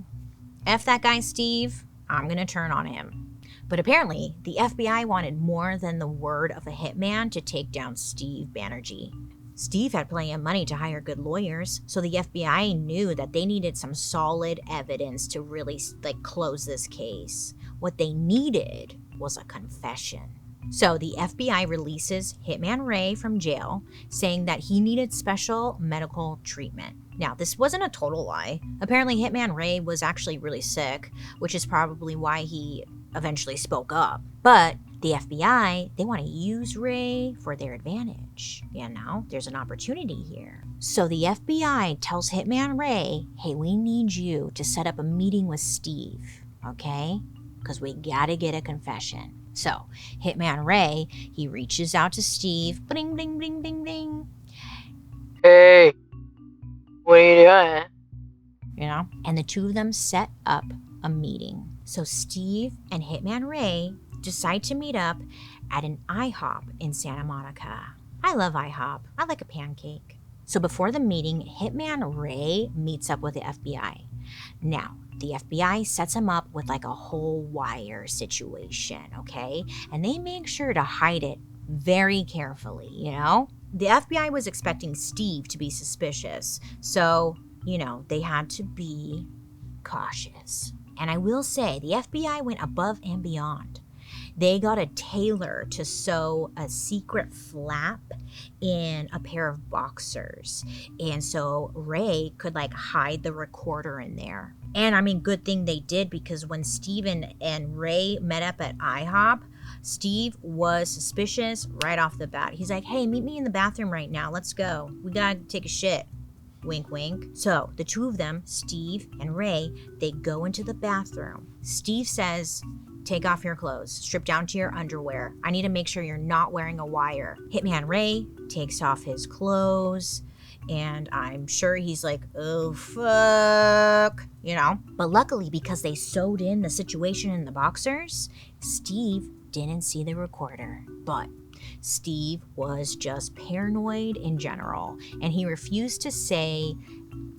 F that guy Steve, I'm gonna turn on him. But apparently, the FBI wanted more than the word of a hitman to take down Steve Banerjee. Steve had plenty of money to hire good lawyers, so the FBI knew that they needed some solid evidence to really, close this case. What they needed was a confession. So the FBI releases Hitman Ray from jail, saying that he needed special medical treatment. Now, this wasn't a total lie. Apparently, Hitman Ray was actually really sick, which is probably why he eventually spoke up. But the FBI, they want to use Ray for their advantage. There's an opportunity here. So the FBI tells Hitman Ray, hey, we need you to set up a meeting with Steve, okay? Because we gotta get a confession. So Hitman Ray, he reaches out to Steve, bling, bling, bling, bling, bling.
Hey, what are you doing?
And the two of them set up a meeting. So Steve and Hitman Ray decide to meet up at an IHOP in Santa Monica. I love IHOP. I like a pancake. So before the meeting, Hitman Ray meets up with the FBI. Now, the FBI sets him up with a whole wire situation, okay? And they make sure to hide it very carefully, The FBI was expecting Steve to be suspicious, so, they had to be cautious. And I will say, the FBI went above and beyond. They got a tailor to sew a secret flap in a pair of boxers. And so Ray could hide the recorder in there. And good thing they did, because when Steven and Ray met up at IHOP, Steve was suspicious right off the bat. He's like, hey, meet me in the bathroom right now. Let's go. We gotta take a shit. Wink, wink. So the two of them, Steve and Ray, they go into the bathroom. Steve says, take off your clothes. Strip down to your underwear. I need to make sure you're not wearing a wire. Hitman Ray takes off his clothes, and I'm sure he's like, oh, fuck, But luckily, because they sewed in the situation in the boxers, Steve didn't see the recorder. But Steve was just paranoid in general, and he refused to say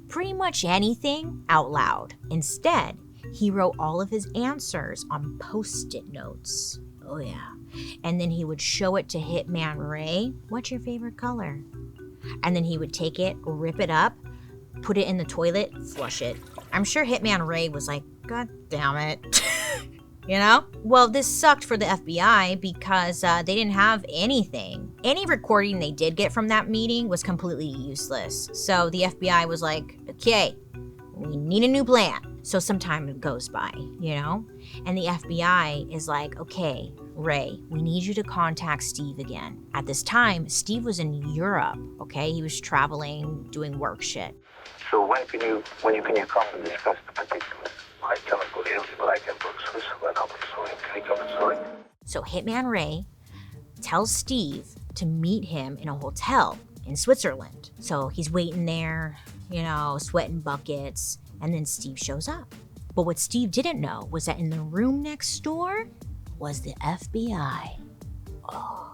pretty much anything out loud. Instead, he wrote all of his answers on Post-it notes. Oh yeah. And then he would show it to Hitman Ray. What's your favorite color? And then he would take it, rip it up, put it in the toilet, flush it. I'm sure Hitman Ray was like, God damn it. You know? Well, this sucked for the FBI because they didn't have anything. Any recording they did get from that meeting was completely useless. So the FBI was like, okay, we need a new plan. So some time goes by, you know? And the FBI is like, okay, Ray, we need you to contact Steve again. At this time, Steve was in Europe, okay? He was traveling, doing work shit.
So when can you come and discuss the particulars? I cannot go to but I can book Switzerland. Can you come and sign?
So Hitman Ray tells Steve to meet him in a hotel in Switzerland. So he's waiting there, you know, sweating buckets, and then Steve shows up. But what Steve didn't know was that in the room next door was the FBI. Oh,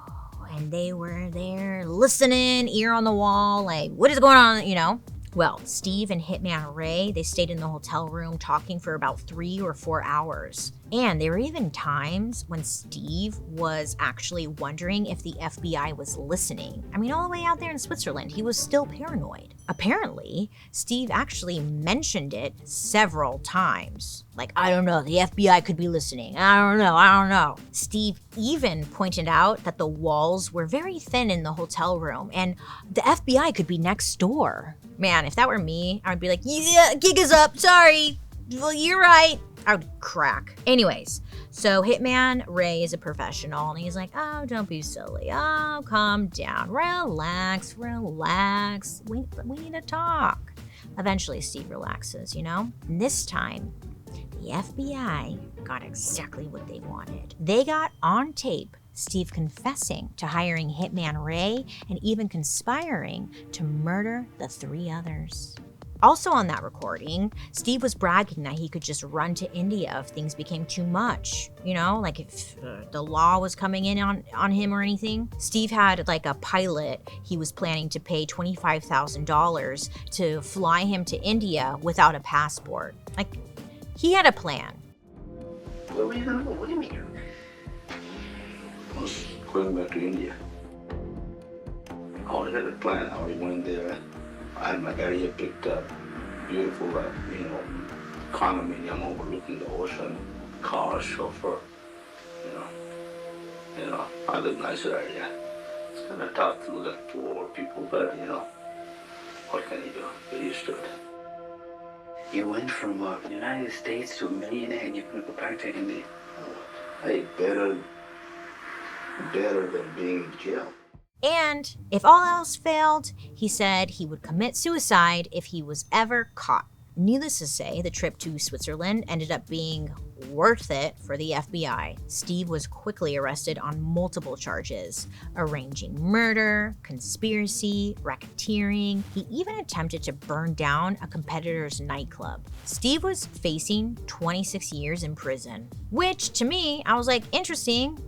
and they were there listening, ear on the wall, like, what is going on, you know? Well, Steve and Hitman Ray, they stayed in the hotel room talking for about 3 or 4 hours. And there were even times when Steve was actually wondering if the FBI was listening. I mean, all the way out there in Switzerland, he was still paranoid. Apparently, Steve actually mentioned it several times. Like, I don't know, the FBI could be listening. I don't know. Steve even pointed out that the walls were very thin in the hotel room and the FBI could be next door. Man, if that were me, I would be like, yeah, gig is up, sorry. Well, you're right. I would crack. Anyways, so Hitman Ray is a professional and he's like, oh, don't be silly. Oh, calm down. Relax. We need to talk. Eventually, Steve relaxes, you know? And this time, the FBI got exactly what they wanted. They got on tape Steve confessing to hiring Hitman Ray and even conspiring to murder the 3 others. Also on that recording, Steve was bragging that he could just run to India if things became too much. You know, like if the law was coming in on him or anything. Steve had like a pilot he was planning to pay $25,000 to fly him to India without a passport. Like, he had a plan.
Where were you gonna go? What do you mean?
I was going back to India. I already had a plan. I already went there. I had my area picked up. Beautiful, condominium overlooking the ocean. Car, chauffeur. I live nicer area. It's kind of tough to look at 2 old people, but what can you do? Get used to it.
You went from the United States to a millionaire and you're going to go back to India?
Hey, better than being in jail.
And if all else failed, he said he would commit suicide if he was ever caught. Needless to say, the trip to Switzerland ended up being worth it for the FBI. Steve was quickly arrested on multiple charges: arranging murder, conspiracy, racketeering. He even attempted to burn down a competitor's nightclub. Steve was facing 26 years in prison, which to me, I was like, interesting.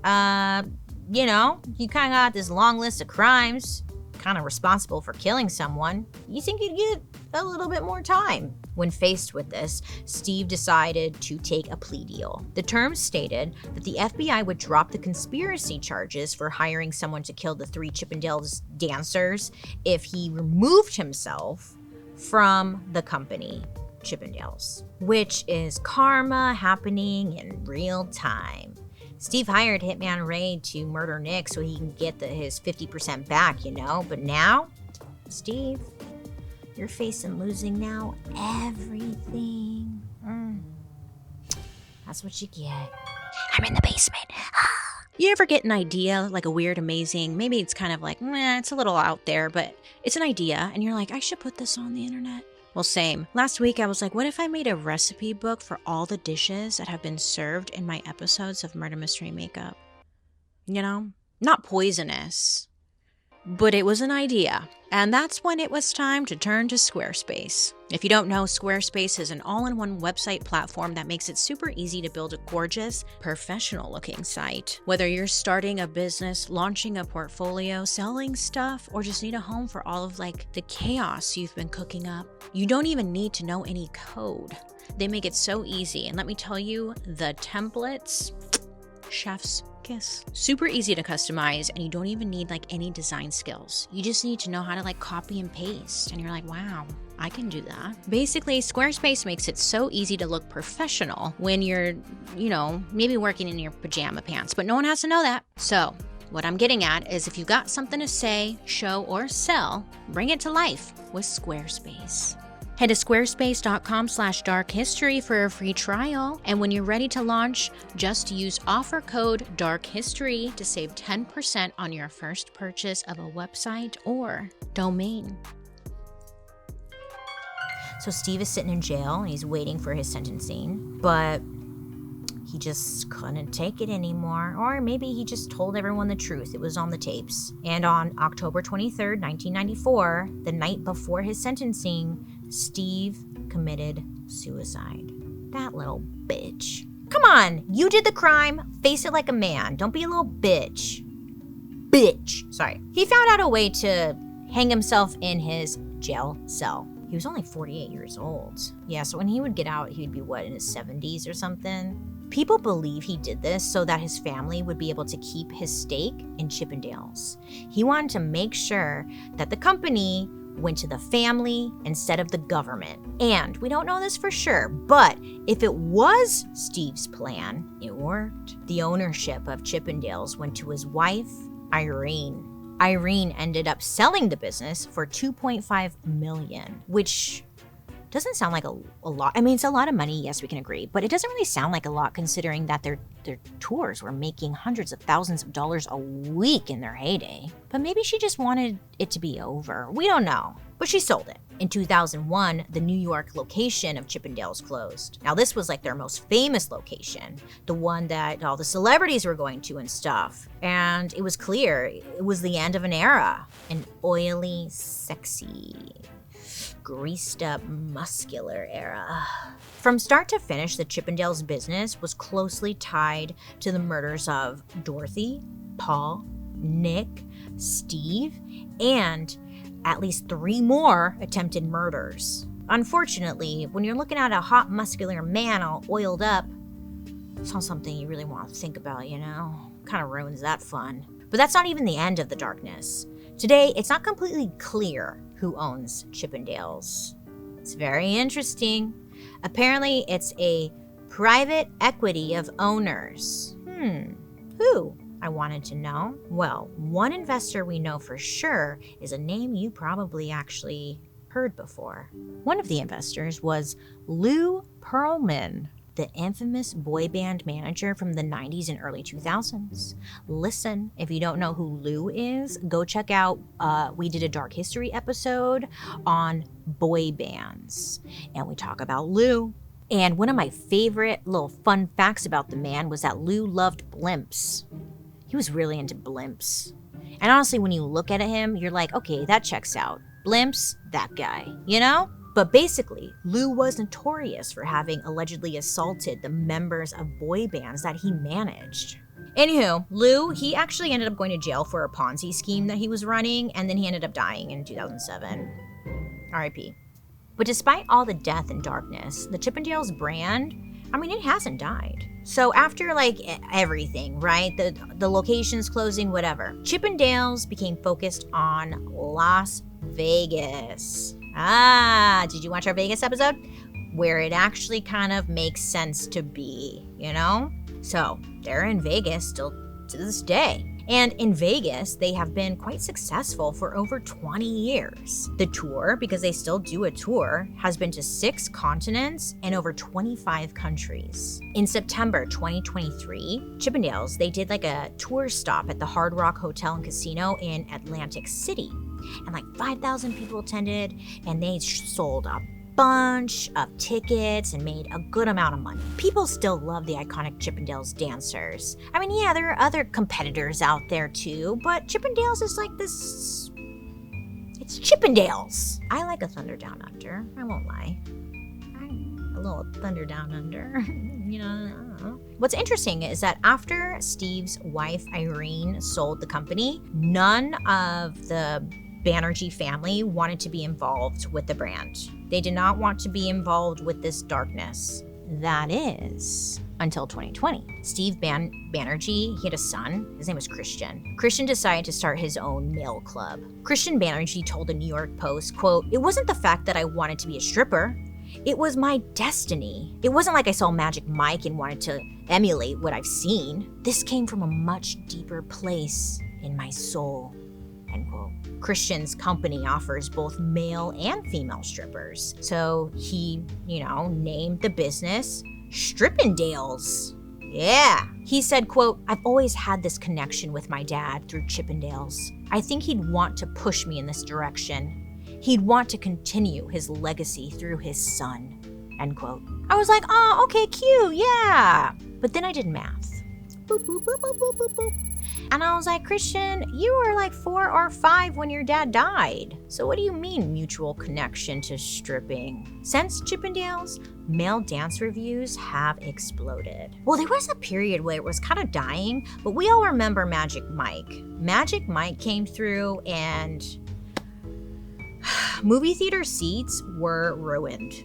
You kind of got this long list of crimes, kind of responsible for killing someone. You think you'd get a little bit more time. When faced with this, Steve decided to take a plea deal. The terms stated that the FBI would drop the conspiracy charges for hiring someone to kill the 3 Chippendales dancers if he removed himself from the company, Chippendales, which is karma happening in real time. Steve hired Hitman Ray to murder Nick so he can get his 50% back, but now, Steve, you're facing losing now everything. That's what you get. I'm in the basement. You ever get an idea, like a weird, amazing, maybe it's kind of like, it's a little out there, but it's an idea, and you're like, I should put this on the internet? Well, same. Last week, I was like, what if I made a recipe book for all the dishes that have been served in my episodes of Murder Mystery Makeup? Not poisonous, but it was an idea. And that's when it was time to turn to Squarespace. If you don't know, Squarespace is an all-in-one website platform that makes it super easy to build a gorgeous, professional-looking site. Whether you're starting a business, launching a portfolio, selling stuff, or just need a home for all of the chaos you've been cooking up, you don't even need to know any code. They make it so easy. And let me tell you, the templates, chef's kiss. Super easy to customize, and you don't even need like any design skills. You just need to know how to like copy and paste, and you're like, wow, I can do that. Basically, Squarespace makes it so easy to look professional when you're, maybe working in your pajama pants, but no one has to know that. So what I'm getting at is if you got something to say, show, or sell, bring it to life with Squarespace. Head to squarespace.com/darkhistory for a free trial. And when you're ready to launch, just use offer code DARKHISTORY to save 10% on your first purchase of a website or domain. So Steve is sitting in jail and he's waiting for his sentencing, but he just couldn't take it anymore. Or maybe he just told everyone the truth. It was on the tapes. And on October 23rd, 1994, the night before his sentencing, Steve committed suicide. That little bitch. Come on, you did the crime. Face it like a man. Don't be a little bitch. Sorry. He found out a way to hang himself in his jail cell. He was only 48 years old. Yeah, so when he would get out, he would be, in his 70s or something? People believe he did this so that his family would be able to keep his stake in Chippendales. He wanted to make sure that the company went to the family instead of the government. And we don't know this for sure, but if it was Steve's plan, it worked. The ownership of Chippendales went to his wife, Irene. Irene ended up selling the business for $2.5 million, which doesn't sound like a lot. I mean, it's a lot of money, yes, we can agree, but it doesn't really sound like a lot considering that their tours were making hundreds of thousands of dollars a week in their heyday. But maybe she just wanted it to be over. We don't know. But she sold it. In 2001, the New York location of Chippendales closed. Now, this was like their most famous location, the one that all the celebrities were going to and stuff. And it was clear it was the end of an era, an oily, sexy, greased up, muscular era. From start to finish, the Chippendales business was closely tied to the murders of Dorothy, Paul, Nick, Steve, and at least 3 more attempted murders. Unfortunately, when you're looking at a hot, muscular man all oiled up, it's not something you really want to think about, Kind of ruins that fun. But that's not even the end of the darkness. Today, it's not completely clear who owns Chippendales. It's very interesting. Apparently, it's a private equity of owners. Who? I wanted to know. Well, one investor we know for sure is a name you probably actually heard before. One of the investors was Lou Pearlman, the infamous boy band manager from the 90s and early 2000s. Listen, if you don't know who Lou is, go check out, we did a Dark History episode on boy bands, and we talk about Lou. And one of my favorite little fun facts about the man was that Lou loved blimps. He was really into blimps. And honestly, when you look at him, you're like, okay, that checks out. Blimps, that guy, But basically, Lou was notorious for having allegedly assaulted the members of boy bands that he managed. Anywho, Lou, he actually ended up going to jail for a Ponzi scheme that he was running, and then he ended up dying in 2007. R.I.P. But despite all the death and darkness, the Chippendales brand, it hasn't died. So after everything, right? The locations closing, whatever. Chippendales became focused on Las Vegas. Did you watch our Vegas episode? Where it actually kind of makes sense to be, So they're in Vegas still to this day. And in Vegas, they have been quite successful for over 20 years. The tour, because they still do a tour, has been to 6 continents and over 25 countries. In September 2023, Chippendales, they did a tour stop at the Hard Rock Hotel and Casino in Atlantic City. And 5,000 people attended, and they sold a bunch of tickets and made a good amount of money. People still love the iconic Chippendales dancers. There are other competitors out there too, but Chippendales is this. It's Chippendales. I like a Thunder Down Under, I won't lie. A little Thunder Down Under, What's interesting is that after Steve's wife, Irene, sold the company, none of the Banerjee family wanted to be involved with the brand. They did not want to be involved with this darkness. That is until 2020. Steve Banerjee, he had a son. His name was Christian. Christian decided to start his own male club. Christian Banerjee told the New York Post, quote, "It wasn't the fact that I wanted to be a stripper. It was my destiny. It wasn't like I saw Magic Mike and wanted to emulate what I've seen. This came from a much deeper place in my soul," end quote. Christian's company offers both male and female strippers. So he, named the business Chippendales. Yeah. He said, quote, "I've always had this connection with my dad through Chippendales. I think he'd want to push me in this direction. He'd want to continue his legacy through his son," end quote. I was like, oh, okay, cute, yeah. But then I did math. Boop, boop, boop, boop, boop, boop, boop. And I was like, Christian, you were like 4 or 5 when your dad died. So what do you mean mutual connection to stripping? Since Chippendales, male dance reviews have exploded. Well, there was a period where it was kind of dying, but we all remember Magic Mike. Magic Mike came through and movie theater seats were ruined,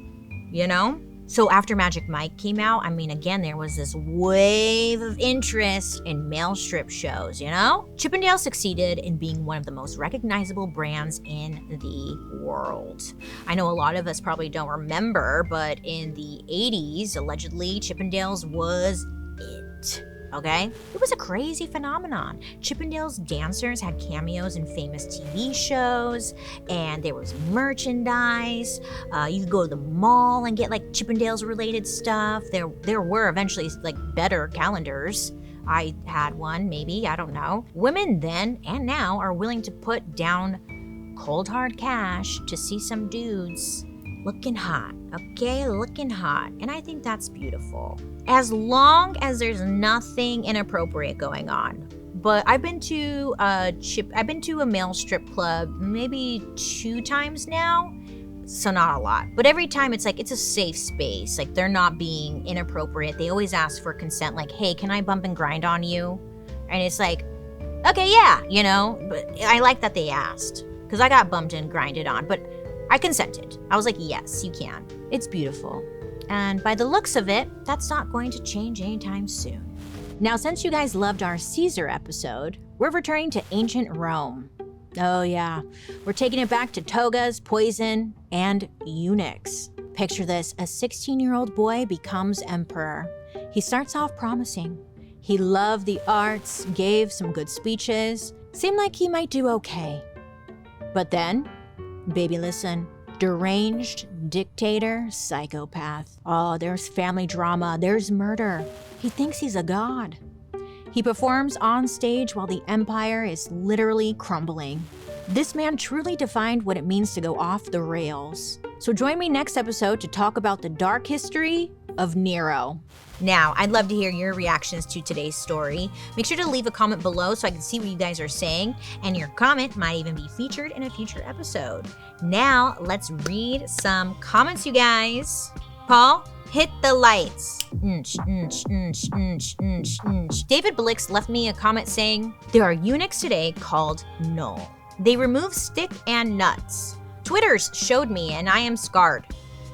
So after Magic Mike came out, again, there was this wave of interest in male strip shows, Chippendale succeeded in being one of the most recognizable brands in the world. I know a lot of us probably don't remember, but in the 80s, allegedly, Chippendales was it. Okay? It was a crazy phenomenon. Chippendales dancers had cameos in famous TV shows, and there was merchandise. You could go to the mall and get like Chippendales related stuff. There were eventually like better calendars. I had one, maybe, I don't know. Women then and now are willing to put down cold hard cash to see some dudes looking hot, okay? Looking hot. And I think that's beautiful. As long as there's nothing inappropriate going on. But I've been to a male strip club maybe 2 times now. So not a lot. But every time it's like, it's a safe space. Like they're not being inappropriate. They always ask for consent, like, hey, can I bump and grind on you? And it's like, okay, yeah, but I like that they asked. Because I got bumped and grinded on, but I consented. I was like, yes, you can. It's beautiful. And by the looks of it, that's not going to change anytime soon. Now, since you guys loved our Caesar episode, we're returning to ancient Rome. Oh yeah, we're taking it back to togas, poison, and eunuchs. Picture this, a 16-year-old boy becomes emperor. He starts off promising. He loved the arts, gave some good speeches, seemed like he might do okay. But then, baby, listen, deranged dictator, psychopath. Oh, there's family drama, there's murder. He thinks he's a god. He performs on stage while the empire is literally crumbling. This man truly defined what it means to go off the rails. So join me next episode to talk about the dark history of Nero. Now, I'd love to hear your reactions to today's story. Make sure to leave a comment below so I can see what you guys are saying, and your comment might even be featured in a future episode. Now, let's read some comments, you guys. Paul, hit the lights. David Blix left me a comment saying, there are eunuchs today called null. They remove stick and nuts. Twitters showed me and I am scarred.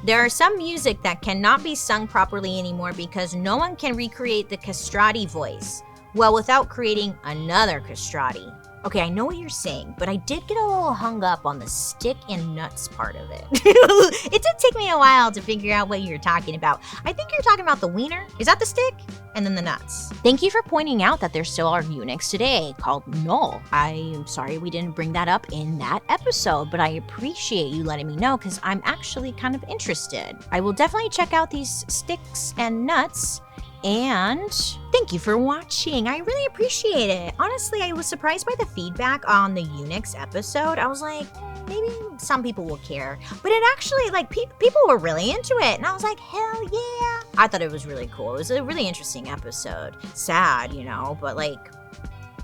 There are some music that cannot be sung properly anymore because no one can recreate the castrati voice, well, without creating another castrati. Okay, I know what you're saying, but I did get a little hung up on the stick and nuts part of it. It did take me a while to figure out what you're talking about. I think you're talking about the wiener. Is that the stick? And then the nuts. Thank you for pointing out that there still are eunuchs today called null. I'm sorry we didn't bring that up in that episode, but I appreciate you letting me know because I'm actually kind of interested. I will definitely check out these sticks and nuts. And thank you for watching. I really appreciate it. Honestly, I was surprised by the feedback on the eunuchs episode. I was like, maybe some people will care. But it actually, like, people were really into it. And I was like, hell yeah. I thought it was really cool. It was a really interesting episode. Sad, but like,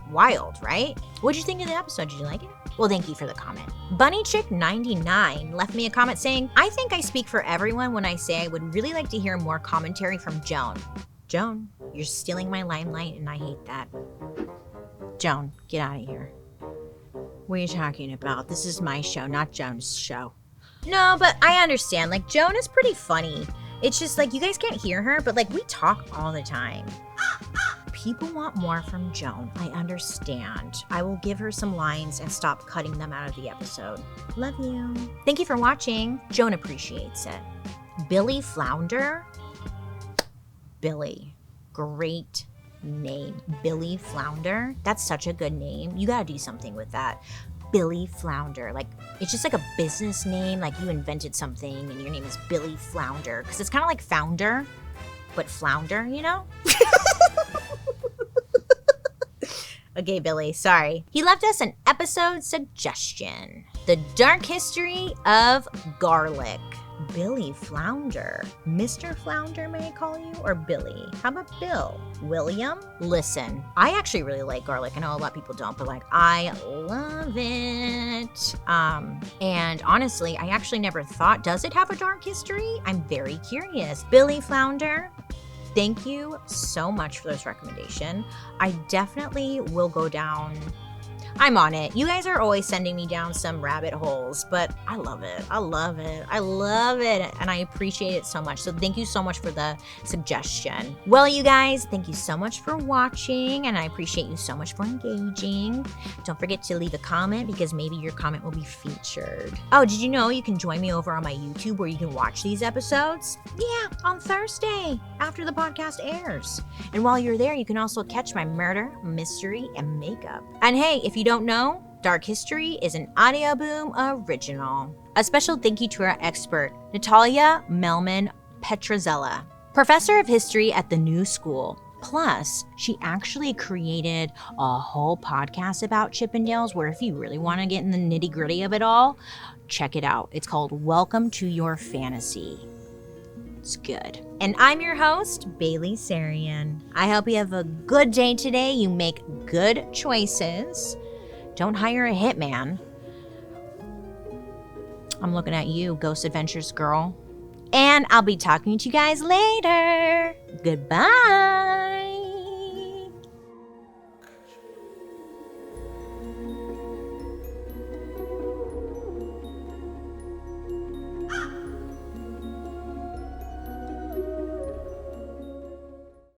wild, right? What'd you think of the episode? Did you like it? Well, thank you for the comment. BunnyChick99 left me a comment saying, I think I speak for everyone when I say I would really like to hear more commentary from Joan. Joan, you're stealing my limelight and I hate that. Joan, get out of here. What are you talking about? This is my show, not Joan's show. No, but I understand. Like, Joan is pretty funny. It's just like, you guys can't hear her, but like we talk all the time. People want more from Joan. I understand. I will give her some lines and stop cutting them out of the episode. Love you. Thank you for watching. Joan appreciates it. Billy Flounder? Billy. Great name. Billy Flounder? That's such a good name. You gotta do something with that. Billy Flounder. Like, it's just like a business name. Like you invented something and your name is Billy Flounder. Because it's kind of like founder, but flounder, you know? Okay, Billy, sorry. He left us an episode suggestion. The Dark History of Garlic. Billy Flounder. Mr. Flounder, may I call you? Or Billy? How about Bill? William? Listen, I actually really like garlic. I know a lot of people don't, but like, I love it. And honestly, I actually never thought, does it have a dark history? I'm very curious. Billy Flounder, thank you so much for this recommendation. I definitely will go down. I'm on it. You guys are always sending me down some rabbit holes, but I love it. I love it. I love it. And I appreciate it so much. So thank you so much for the suggestion. Well, you guys, thank you so much for watching, and I appreciate you so much for engaging. Don't forget to leave a comment because maybe your comment will be featured. Oh, did you know you can join me over on my YouTube where you can watch these episodes? Yeah, on Thursday after the podcast airs. And while you're there, you can also catch my murder, mystery, and makeup. And hey, if you don't know, Dark History is an Audio Boom original. A special thank you to our expert, Natalia Melman Petrozella, professor of history at the New School. Plus, she actually created a whole podcast about Chippendales where if you really want to get in the nitty-gritty of it all, check it out. It's called Welcome to Your Fantasy. It's good. And I'm your host, Bailey Sarian. I hope you have a good day today. You make good choices. Don't hire a hitman. I'm looking at you, Ghost Adventures girl. And I'll be talking to you guys later. Goodbye.